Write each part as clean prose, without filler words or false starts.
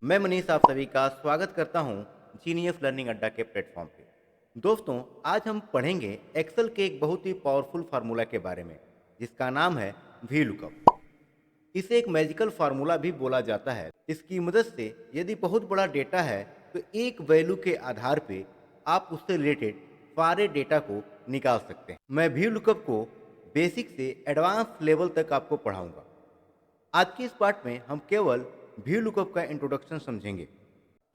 मैं मनीष आप सभी का स्वागत करता हूं जीनियस लर्निंग अड्डा के प्लेटफॉर्म पे। दोस्तों, आज हम पढ़ेंगे एक्सेल के एक बहुत ही पावरफुल फार्मूला के बारे में जिसका नाम है वी लुकअप। इसे एक मैजिकल फार्मूला भी बोला जाता है। इसकी मदद से यदि बहुत बड़ा डेटा है तो एक वैल्यू के आधार पे आप उससे रिलेटेड सारे डेटा को निकाल सकते हैं। मैं वी लुकअप को बेसिक से एडवांस लेवल तक आपको पढ़ाऊंगा। आज के इस पार्ट में हम केवल वी लुकअप का इंट्रोडक्शन समझेंगे।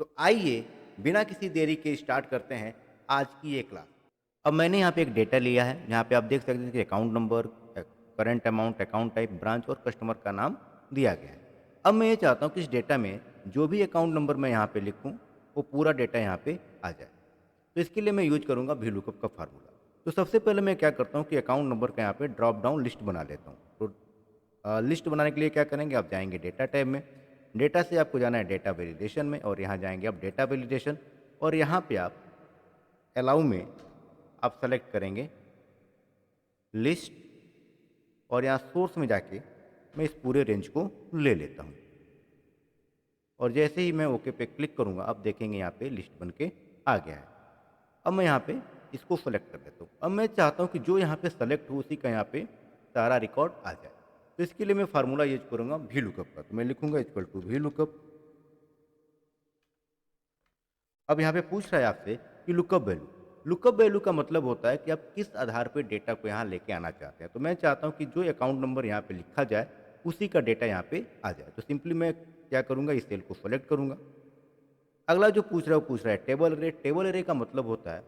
तो आइए बिना किसी देरी के स्टार्ट करते हैं आज की ये क्लास। अब मैंने यहाँ पे एक डेटा लिया है, यहाँ पे आप देख सकते हैं कि account number, current amount, account type, branch और कस्टमर का नाम दिया गया है। अब मैं ये चाहता हूँ कि इस डेटा में जो भी अकाउंट नंबर मैं यहाँ पे लिखूँ वो पूरा डेटा यहाँ पे आ जाए। तो इसके लिए मैं यूज करूँगा वी लुकअप का फार्मूला। तो सबसे पहले मैं क्या करता हूँ कि अकाउंट नंबर का यहाँ पे ड्रॉप डाउन लिस्ट बना लेता हूँ। तो लिस्ट बनाने के लिए क्या करेंगे, आप जाएंगे डेटा टैब में, डेटा से आपको जाना है डेटा वैलिडेशन में और यहाँ जाएंगे आप डेटा वैलिडेशन और यहाँ पे आप अलाउ में आप सेलेक्ट करेंगे लिस्ट और यहाँ सोर्स में जाके मैं इस पूरे रेंज को ले लेता हूँ और जैसे ही मैं ओके पे क्लिक करूँगा आप देखेंगे यहाँ पे लिस्ट बन के आ गया है। अब मैं यहाँ पे इसको सेलेक्ट कर लेता हूँ। अब मैं चाहता हूँ कि जो यहाँ पे सेलेक्ट हो उसी का यहाँ पे सारा रिकॉर्ड आ जाए। तो इसके लिए मैं फार्मूला यूज करूँगा वी लुकअप का। तो मैं लिखूंगा इक्वल टू वी लुकअप। अब यहाँ पे पूछ रहा है आपसे कि लुकअप वैल्यू। लुकअप वैल्यू का मतलब होता है कि आप किस आधार पे डेटा को यहाँ लेके आना चाहते हैं। तो मैं चाहता हूँ कि जो अकाउंट नंबर यहाँ पे लिखा जाए उसी का डेटा यहाँ पे आ जाए। तो सिंपली मैं क्या करूँगा, इस सेल को सेलेक्ट करूँगा। अगला जो पूछ रहा है टेबल एरे। टेबल एरे का मतलब होता है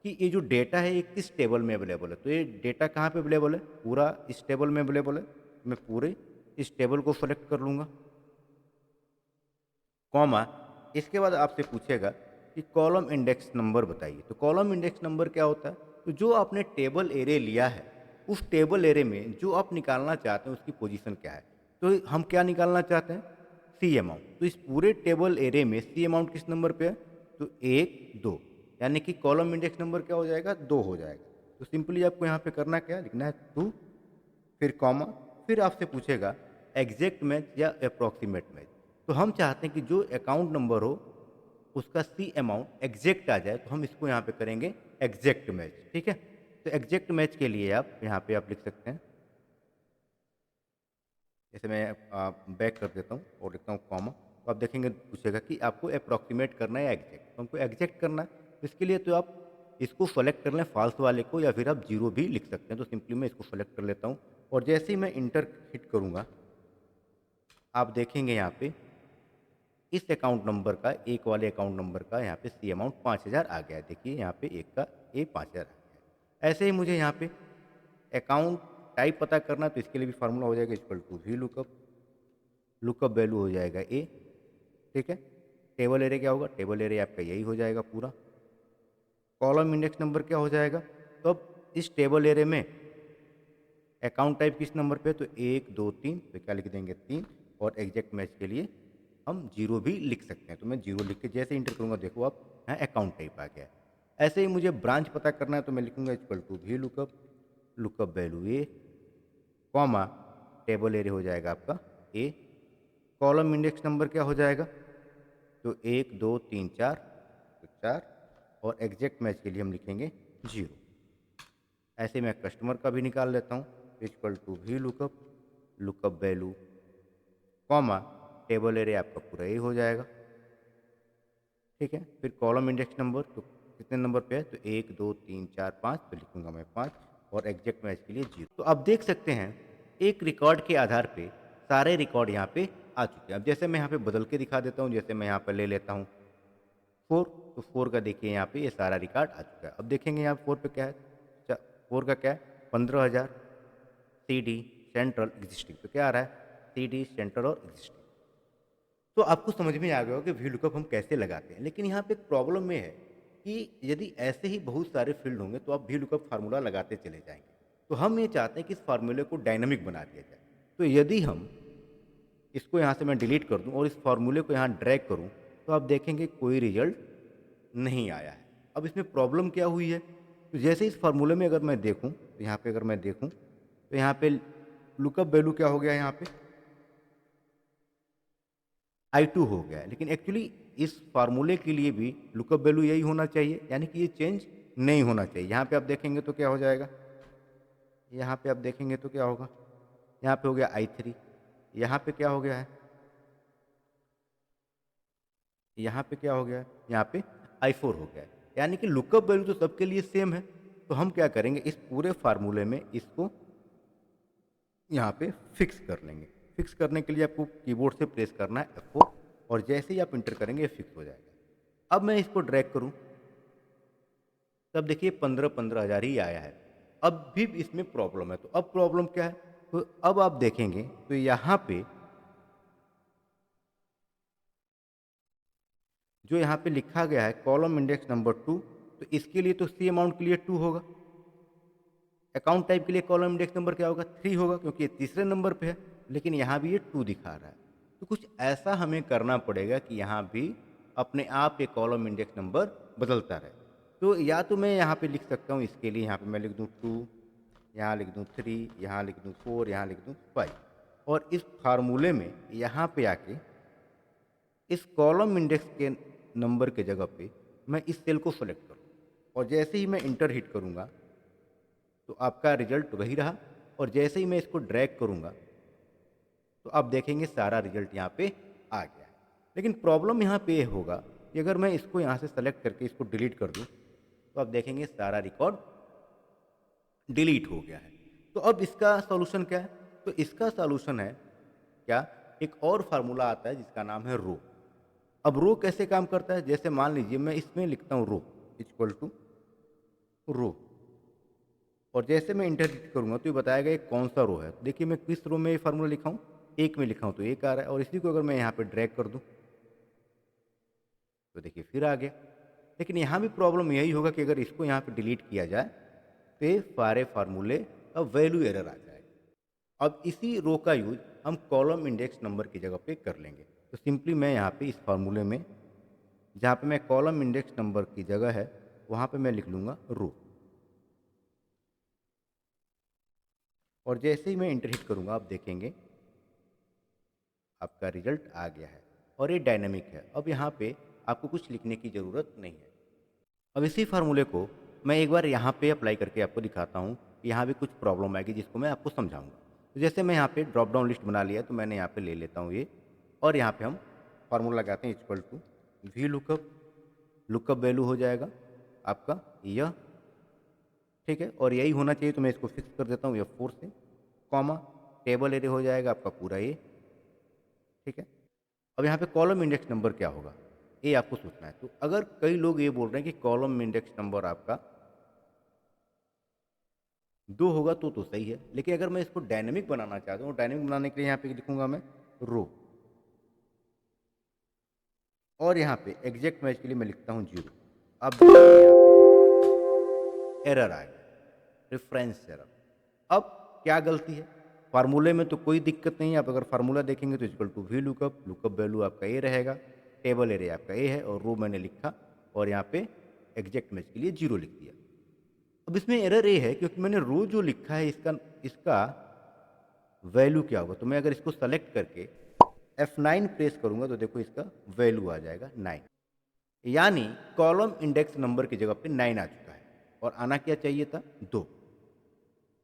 कि ये जो डेटा है ये किस टेबल में अवेलेबल है। तो ये डेटा कहाँ पे अवेलेबल है, पूरा इस टेबल में अवेलेबल है। मैं पूरे इस टेबल को सेलेक्ट कर लूँगा, कॉमा। इसके बाद आपसे पूछेगा कि कॉलम इंडेक्स नंबर बताइए। तो कॉलम इंडेक्स नंबर क्या होता है, तो जो आपने टेबल एरे लिया है उस टेबल एरे में जो आप निकालना चाहते हैं उसकी पोजीशन क्या है। तो हम क्या निकालना चाहते हैं, सी अमाउंट। तो इस पूरे टेबल एरे में सी अमाउंट किस नंबर पे है, तो 1 2, यानी कि कॉलम इंडेक्स नंबर क्या हो जाएगा, 2 हो जाएगा। तो सिंपली आपको यहाँ पे करना क्या है, लिखना है 2 फिर कॉमा, फिर आपसे पूछेगा एग्जैक्ट मैच या अप्रॉक्सीमेट मैच। तो हम चाहते हैं कि जो अकाउंट नंबर हो उसका सी अमाउंट एग्जैक्ट आ जाए, तो हम इसको यहाँ पे करेंगे एग्जैक्ट मैच। ठीक है, तो एग्जैक्ट मैच के लिए आप यहाँ पे आप लिख सकते हैं, जैसे मैं बैक कर देता हूँ और लिखता हूँ कॉमा। तो आप देखेंगे पूछेगा कि आपको अप्रॉक्सीमेट करना है या एग्जैक्ट। तो हमको एग्जैक्ट करना है, तो इसके लिए तो आप इसको सेलेक्ट कर लें फॉल्स वाले को, या फिर आप जीरो भी लिख सकते हैं। तो सिंपली मैं इसको सेलेक्ट कर लेता हूँ और जैसे ही मैं इंटर हिट करूँगा आप देखेंगे यहाँ पे इस अकाउंट नंबर का, एक वाले अकाउंट नंबर का यहाँ पे सी अमाउंट 5,000 आ गया है। देखिए यहाँ पे एक का ए 5,000 आ गया है। ऐसे ही मुझे यहाँ पे अकाउंट टाइप पता करना, तो इसके लिए भी फार्मूला हो जाएगा equal to VLOOKUP. Lookup value हो जाएगा ए। ठीक है, टेबल एरे क्या होगा, टेबल एरे आपका यही हो जाएगा पूरा। कॉलम इंडेक्स नंबर क्या हो जाएगा, तो अब इस टेबल एरे में अकाउंट टाइप किस नंबर पे है, तो 1 2 3, तो क्या लिख देंगे 3। और एग्जैक्ट मैच के लिए हम जीरो भी लिख सकते हैं। तो मैं जीरो लिख के जैसे इंटर करूँगा देखो आप यहाँ अकाउंट टाइप आ गया है। ऐसे ही मुझे ब्रांच पता करना है, तो मैं लिखूंगा equal to VLOOKUP, lookup value A, comma, table array हो जाएगा आपका ए, कॉलम इंडेक्स नंबर क्या हो जाएगा, तो 1 2 3 4, तो 4। और एग्जैक्ट मैच के लिए हम लिखेंगे जीरो। ऐसे मैं कस्टमर का भी निकाल लेता हूँ, equal to VLOOKUP, lookup value, comma, table array आपका पूरा ही हो जाएगा। ठीक है, फिर कॉलम इंडेक्स नंबर, तो कितने नंबर पे है, तो 1 2 3 4 5, तो लिखूंगा मैं 5। और एग्जैक्ट मैच के लिए जीरो। तो आप देख सकते हैं एक रिकॉर्ड के आधार पे सारे रिकॉर्ड यहाँ पे आ चुके हैं। अब जैसे मैं यहाँ पे बदल के दिखा देता हूँ, जैसे मैं यहाँ पर ले लेता हूँ 4, तो 4 का देखिए यहाँ पे ये सारा रिकॉर्ड आ चुका है। अब देखेंगे यहाँ 4 पे क्या है, 4 का क्या है, 15,000, सी डी, सेंट्रल, एग्जिस्टिंग। तो क्या आ रहा है, सी डी, सेंट्रल और एग्जिस्टिंग। तो आपको समझ में आ गया होगा कि वी लुकअप हम कैसे लगाते हैं। लेकिन यहाँ पे एक प्रॉब्लम ये है कि यदि ऐसे ही बहुत सारे फील्ड होंगे तो आप वी लुकअप फार्मूला लगाते चले जाएंगे। तो हम ये चाहते हैं कि इस फार्मूले को डायनामिक बना दिया जाए। तो यदि हम इसको यहाँ से मैं डिलीट कर दूँ और इस फार्मूले को यहाँ ड्रैग करूँ, तो आप देखेंगे कोई रिजल्ट नहीं आया है। अब इसमें प्रॉब्लम क्या हुई है, तो जैसे इस फार्मूले में अगर मैं देखूँ, तो यहाँ पे अगर मैं देखूँ तो यहाँ पे लुकअप वैल्यू क्या हो गया, यहाँ पे I2 हो गया है, लेकिन एक्चुअली इस फार्मूले के लिए भी लुकअप वैल्यू यही होना चाहिए, यानी कि ये चेंज नहीं होना चाहिए। यहाँ पे आप देखेंगे तो क्या हो जाएगा, यहाँ पे आप देखेंगे तो क्या होगा, यहाँ पे हो गया I3, यहाँ पे क्या हो गया है, यहाँ पे क्या हो गया है, यहाँ पे I4 हो गया है, यानी कि लुकअप वैल्यू तो सबके लिए सेम है। तो हम क्या करेंगे, इस पूरे फार्मूले में इसको यहाँ पे फिक्स कर लेंगे। फिक्स करने के लिए आपको कीबोर्ड से प्रेस करना है F4, और जैसे ही आप इंटर करेंगे ये फिक्स हो जाएगा। अब मैं इसको ड्रैग करूँ, तब देखिए 15,000 ही आया है। अब भी इसमें प्रॉब्लम है, तो अब प्रॉब्लम क्या है, तो अब आप देखेंगे तो यहाँ पे जो यहाँ पे लिखा गया है कॉलम इंडेक्स नंबर 2, तो इसके लिए तो सी अमाउंट के लिए 2 होगा। अकाउंट टाइप के लिए कॉलम इंडेक्स नंबर क्या होगा, 3 होगा, क्योंकि ये तीसरे नंबर पे है, लेकिन यहाँ भी ये 2 दिखा रहा है। तो कुछ ऐसा हमें करना पड़ेगा कि यहाँ भी अपने आप ये कॉलम इंडेक्स नंबर बदलता रहे। तो या तो मैं यहाँ पे लिख सकता हूँ, इसके लिए यहाँ पे मैं लिख दूँ 2, यहाँ लिख दूँ 3, यहाँ लिख दूँ 4, यहाँ लिख दूँ 5, और इस फार्मूले में यहाँ पे आके इस कॉलम इंडेक्स के नंबर के जगह पे मैं इस सेल को सेलेक्ट करूँ, और जैसे ही मैं इंटर हिट करूँगा तो आपका रिजल्ट वही रहा, और जैसे ही मैं इसको ड्रैग करूँगा तो आप देखेंगे सारा रिजल्ट यहाँ पे आ गया है। लेकिन प्रॉब्लम यहाँ पे होगा कि अगर मैं इसको यहाँ से सेलेक्ट करके इसको डिलीट कर दूँ तो आप देखेंगे सारा रिकॉर्ड डिलीट हो गया है। तो अब इसका सॉल्यूशन क्या है, तो इसका सॉल्यूशन है क्या, एक और फार्मूला आता है जिसका नाम है रो। अब रो कैसे काम करता है, जैसे मान लीजिए मैं इसमें लिखता हूँ रो इक्वल टू रो, और जैसे मैं इंटर करूँगा तो ये बताएगा ये कौन सा रो है। देखिए मैं किस रो में ये फार्मूला लिखा हूँ, एक में लिखा हूँ तो एक आ रहा है, और इसी को अगर मैं यहाँ पे ड्रैग कर दूँ तो देखिए फिर आ गया। लेकिन यहाँ भी प्रॉब्लम यही होगा कि अगर इसको यहाँ पे डिलीट किया जाए तो ये सारे फार्मूले का वैल्यू एरर आ जाएगा। अब इसी रो का यूज हम कॉलम इंडेक्स नंबर की जगह पे कर लेंगे। तो सिंपली मैं यहाँ पे इस फार्मूले में जहाँ पे मैं कॉलम इंडेक्स नंबर की जगह है वहाँ पे मैं लिख लूँगा रो, और जैसे ही मैं इंटर हिट करूँगा आप देखेंगे आपका रिजल्ट आ गया है, और ये डायनेमिक है। अब यहाँ पे आपको कुछ लिखने की ज़रूरत नहीं है। अब इसी फार्मूले को मैं एक बार यहाँ पे अप्लाई करके आपको दिखाता हूँ कि यहाँ भी कुछ प्रॉब्लम आएगी जिसको मैं आपको समझाऊंगा। तो जैसे मैं यहाँ पे ड्रॉप डाउन लिस्ट बना लिया, तो मैंने यहाँ पे ले लेता हूँ ये, और यहाँ पे हम फार्मूला लगाते हैं equal to VLOOKUP, lookup value हो जाएगा आपका यह, ठीक है, और यही होना चाहिए, तो मैं इसको फिक्स कर देता हूँ F4 से, कॉमा टेबल एरे हो जाएगा आपका पूरा ये, ठीक है। अब यहाँ पे कॉलम इंडेक्स नंबर क्या होगा ये आपको सोचना है। तो अगर कई लोग ये बोल रहे हैं कि कॉलम इंडेक्स नंबर आपका 2 होगा तो सही है, लेकिन अगर मैं इसको डायनेमिक बनाना चाहता हूँ, डायनेमिक बनाने के लिए यहाँ पे लिखूंगा मैं रो, और यहाँ पे एग्जैक्ट मैच के लिए मैं लिखता हूँ 0। अब देखिए यहाँ पे एरर आ गया, रेफरेंस एरर। अब क्या गलती है, फार्मूले में तो कोई दिक्कत नहीं है। आप अगर फार्मूला देखेंगे तो equal to VLOOKUP, lookup value आपका ए रहेगा, टेबल एरे आपका ए है, और रो मैंने लिखा, और यहाँ पे एग्जैक्ट मैच के लिए 0 लिख दिया। अब इसमें एरर ये है क्योंकि मैंने रो जो लिखा है इसका इसका वैल्यू क्या होगा। तो मैं अगर इसको सेलेक्ट करके F9 प्रेस करूंगा तो देखो इसका वैल्यू आ जाएगा 9, यानी कॉलम इंडेक्स नंबर की जगह पे 9 आ चुका है, और आना क्या चाहिए था 2।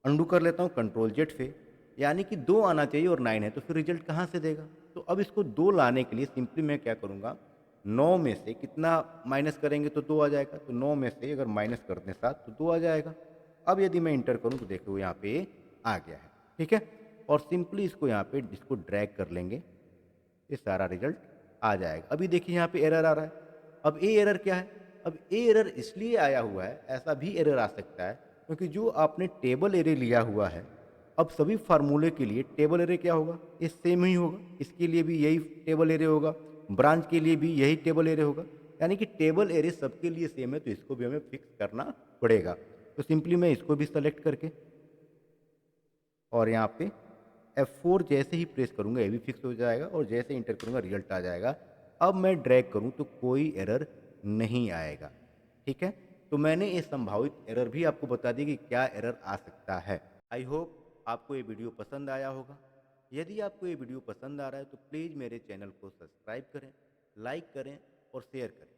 अंडू कर लेता हूँ कंट्रोल जेड से, यानी कि 2 आना चाहिए और 9 है, तो फिर रिजल्ट कहाँ से देगा। तो अब इसको 2 लाने के लिए सिंपली मैं क्या करूँगा, 9 में से कितना माइनस करेंगे तो 2 आ जाएगा, तो 9 में से अगर माइनस कर दें 7 तो 2 आ जाएगा। अब यदि मैं इंटर करूँ तो देखो यहाँ पे आ गया है, ठीक है, और सिंपली इसको यहाँ पे इसको ड्रैग कर लेंगे, ये सारा रिजल्ट आ जाएगा। अभी देखिए यहाँ पे एरर आ रहा है। अब ए एरर क्या है, अब ए एरर इसलिए आया हुआ है, ऐसा भी एरर आ सकता है क्योंकि जो आपने टेबल एरे लिया हुआ है, अब सभी फार्मूले के लिए टेबल एरे क्या होगा, ये सेम ही होगा। इसके लिए भी यही टेबल एरे होगा, ब्रांच के लिए भी यही टेबल एरे होगा, यानी कि टेबल एरे सबके लिए सेम है, तो इसको भी हमें फिक्स करना पड़ेगा। तो सिंपली मैं इसको भी सेलेक्ट करके और यहाँ पे F4 जैसे ही प्रेस करूँगा ये भी फिक्स हो जाएगा, और जैसे इंटर करूँगा रिजल्ट आ जाएगा। अब मैं ड्रैग करूँ तो कोई एरर नहीं आएगा, ठीक है। तो मैंने ये संभावित एरर भी आपको बता दी कि क्या एरर आ सकता है। आई होप आपको ये वीडियो पसंद आया होगा। यदि आपको ये वीडियो पसंद आ रहा है तो प्लीज़ मेरे चैनल को सब्सक्राइब करें, लाइक करें और शेयर करें।